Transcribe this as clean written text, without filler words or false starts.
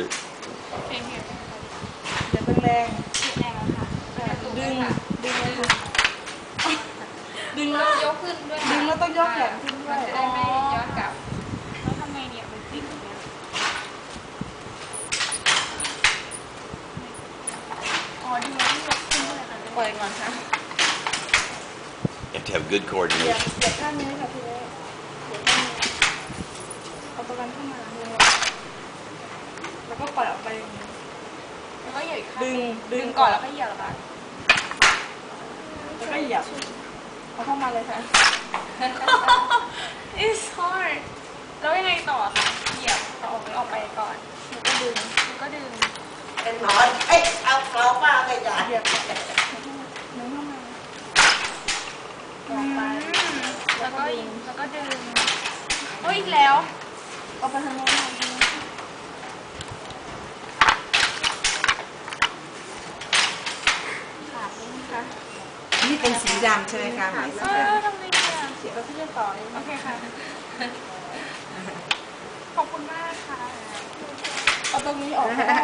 it. อย่าแรงแรงแล้วค่ะ ดึงเลยค่ะดึง แล้ แล้ว วย กขึ้นด้วย ดึงแล้วต้องยกแขนขึ้นด้วย จะได้ไม่ย้อนกลับแล้วทำไงเนี่ยมันติดอย่างเงี้ยอ๋อดึงแล้วต้องยกขึ้นด้วยค่ะปล่อยก่อนค่ะ You have to have good เหยียบ coordination. ข้างนี้ค่ะพี่เล็กเหยียบข้างนี้เอาประกันเข้ามาแล้วก็ปล่อยออกไปอย่างนี้ แล้วก็เหยียบอีกข้าง ดึง ก่อนแล้วก็เหยียบเหรอคะ แล้วก็เหยียบเอาเข้ามาเลยค่ะ It's hard แล้วยังไงต่อคะเหยียบเอาออกไปก่อน แล้วก็ดึง แล้วก็ดึง เป็นหนอนเอ้ยเอาเราบ้างเลยจ้ะ เหยียบดึงเข้ามาออกไป แล้วก็ดึงโอ้ยอีกแล้ว เอาไปทางโน้นหน่อยขาดนี่ค่ะ นี่เป็นสีดำใช่ไหมคะไหมสีดำ ทำไงดีอ่ะ เสียบแล้วพี่จะต่อเอง โอเคค่ะ ขอบคุณมากค่ะ เอาตรงนี้ออกก็ได้